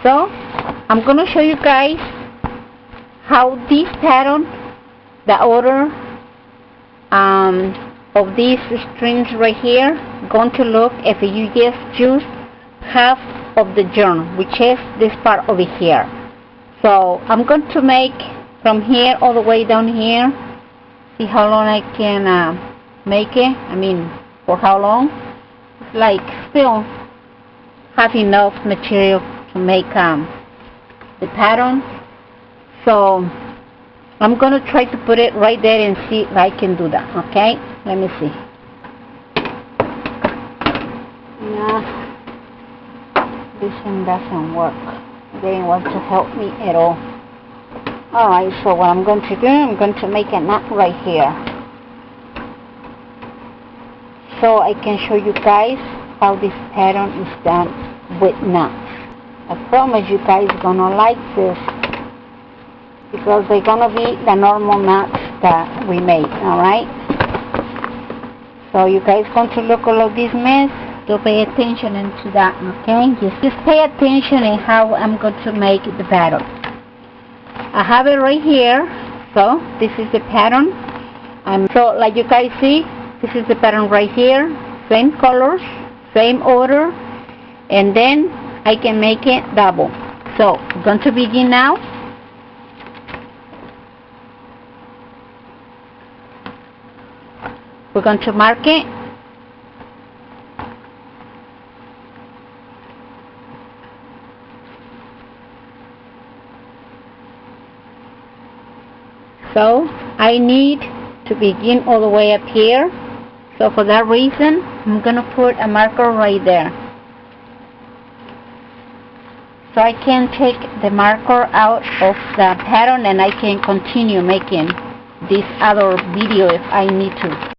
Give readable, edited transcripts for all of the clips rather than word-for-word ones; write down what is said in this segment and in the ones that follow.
So I'm going to show you guys how this pattern, the order of these strings right here, going to look if you just use half of the yarn, which is this part over here. So I'm going to make from here all the way down here. See how long I can make it. I mean, for how long? It's like still have enough material to make the pattern. So I'm going to try to put it right there and see if I can do that. Okay, let me see. Yeah, this one doesn't work. They didn't want to help me at all. Alright, so what I'm going to do, I'm going to make a knot right here, so I can show you guys how this pattern is done with knots. I promise you guys are gonna like this, because they're gonna be the normal knots that we made. Alright, so you guys going to look all of this mess, to pay attention into that. Okay, just pay attention in how I'm going to make the pattern. I have it right here. So this is the pattern. So like you guys see, this is the pattern right here. Same colors, same order, and then I can make it double. So I'm going to begin now. We're going to mark it. So I need to begin all the way up here. So for that reason, I'm going to put a marker right there, so I can take the marker out of the pattern and I can continue making this other video if I need to.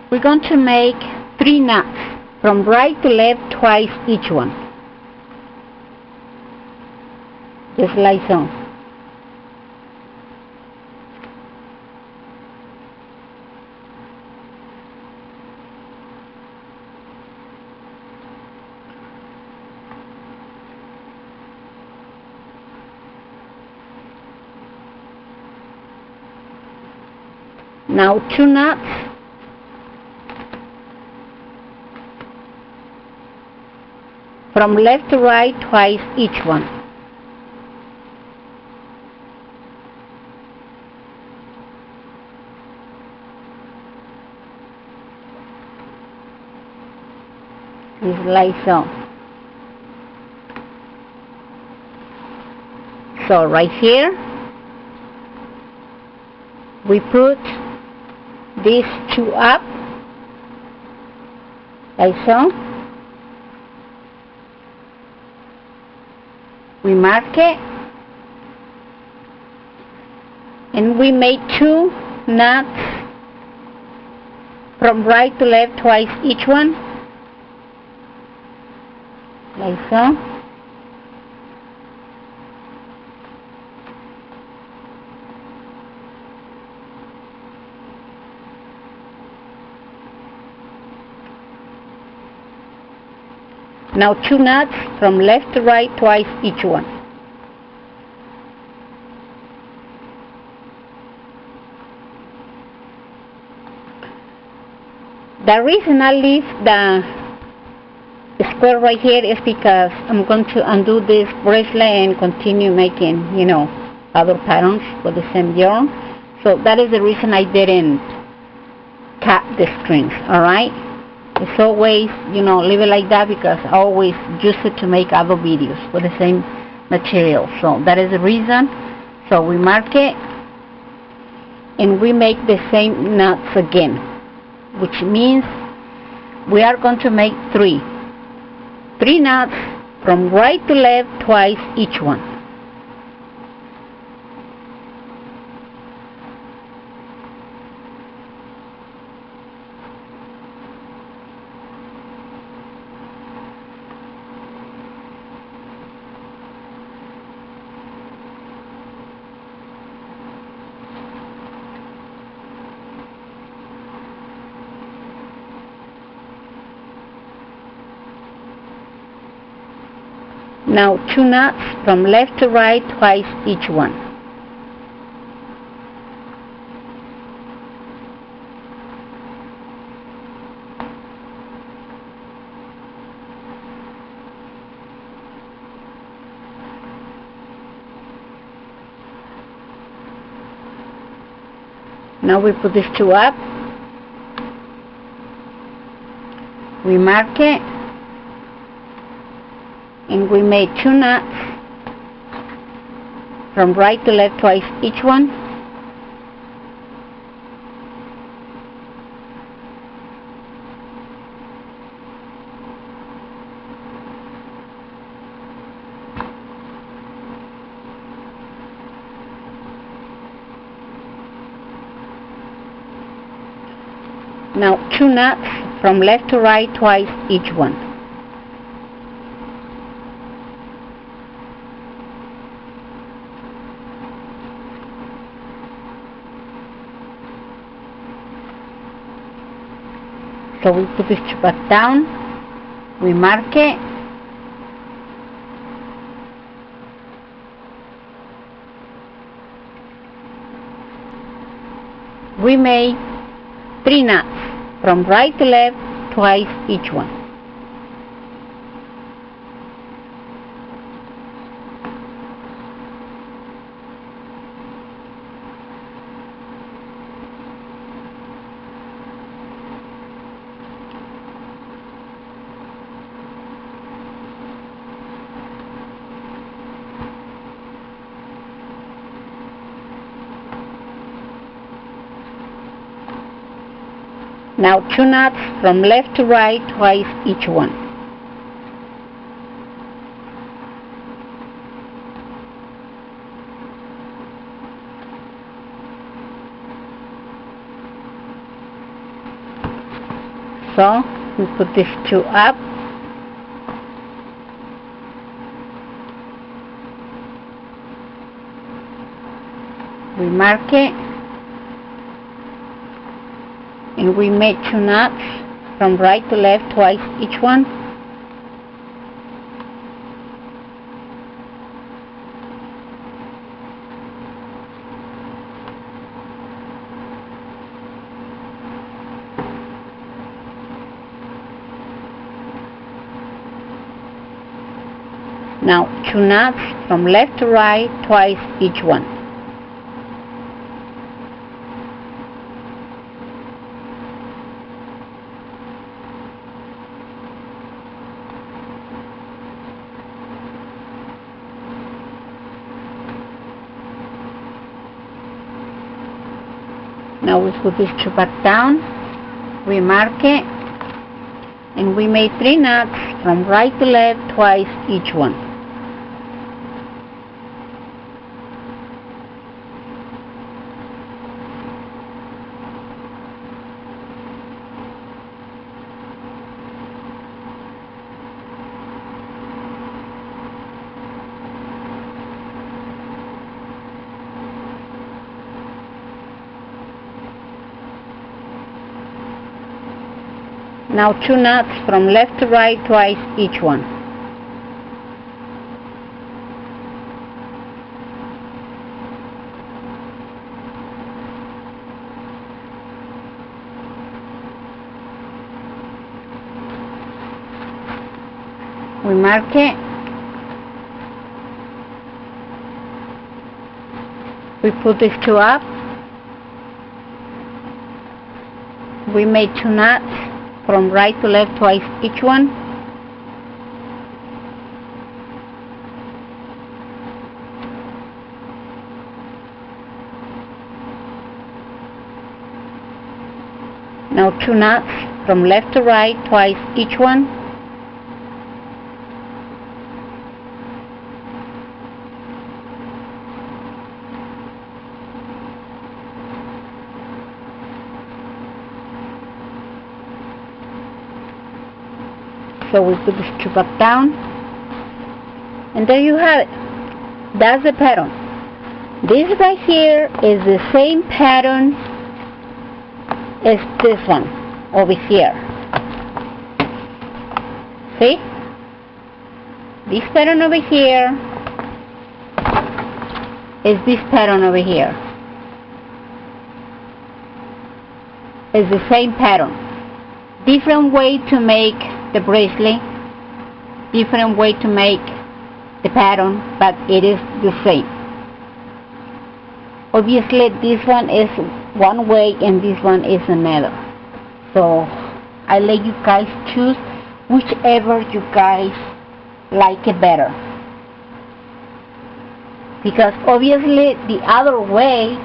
We're going to make 3 knots from right to left twice each one, just like so. Now 2 knots from left to right twice each one. Just like so. So right here we put these 2 up, like so. We mark it, and we made 2 knots from right to left twice each one, like so. Now 2 knots from left to right, twice each one. The reason I leave the square right here is because I'm going to undo this bracelet and continue making, you know, other patterns with the same yarn. So that is the reason I didn't cut the strings. Alright, it's always, you know, leave it like that because I always use it to make other videos with the same material. So that is the reason. So we mark it and we make the same knots again, which means we are going to make three knots from right to left, twice each one. Now 2 knots from left to right, twice each one. Now we put these 2 up, we mark it, and we made 2 knots from right to left, twice each one. Now 2 knots from left to right, twice each one. So we put this back down, we mark it, we made 3 knots from right to left, twice each one. Now 2 knots from left to right, twice each one. So we put these 2 up, we mark it, and we made 2 knots from right to left, twice each one. Now 2 knots from left to right, twice each one. Now we put this 2 back down, we mark it, and we made 3 knots from right to left, twice each one. Now 2 knots from left to right, twice each one. We mark it. We put these two up. We made 2 knots from right to left, twice each one. Now 2 knots from left to right, twice each one. So we put this two back down, and there you have it. That's the pattern. This right here is the same pattern as this one over here. See? This pattern over here is this pattern over here. It's the same pattern. Different way to make the bracelet, different way to make the pattern, but it is the same. Obviously this one is one way and this one is another, so I let you guys choose whichever you guys like it better, because obviously the other way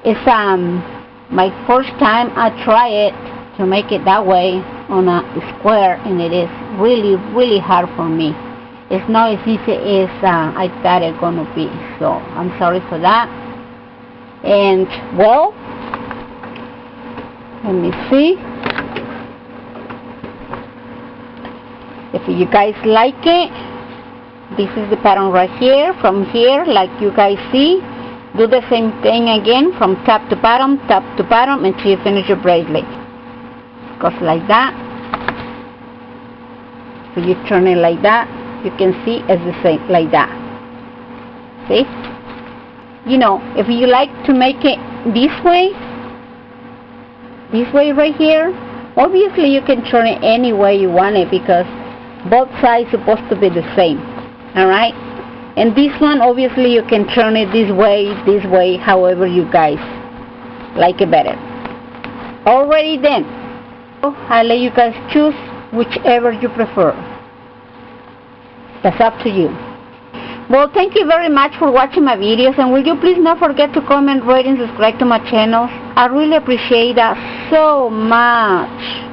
is my first time I try it to make it that way on a square, and it is really hard for me. It's not as easy as I thought it gonna be, so I'm sorry for that. And well, let me see if you guys like it. This is the pattern right here. From here, like you guys see, do the same thing again from top to bottom until you finish your bracelet. Goes like that. So you turn it like that, you can see it's the same like that. See? You know, if you like to make it this way right here, obviously you can turn it any way you want it, because both sides supposed to be the same. Alright? And this one, obviously you can turn it this way, however you guys like it better. Alrighty then, I'll let you guys choose whichever you prefer. That's up to you. Well, thank you very much for watching my videos, and will you please not forget to comment, rate, and subscribe to my channel. I really appreciate that so much.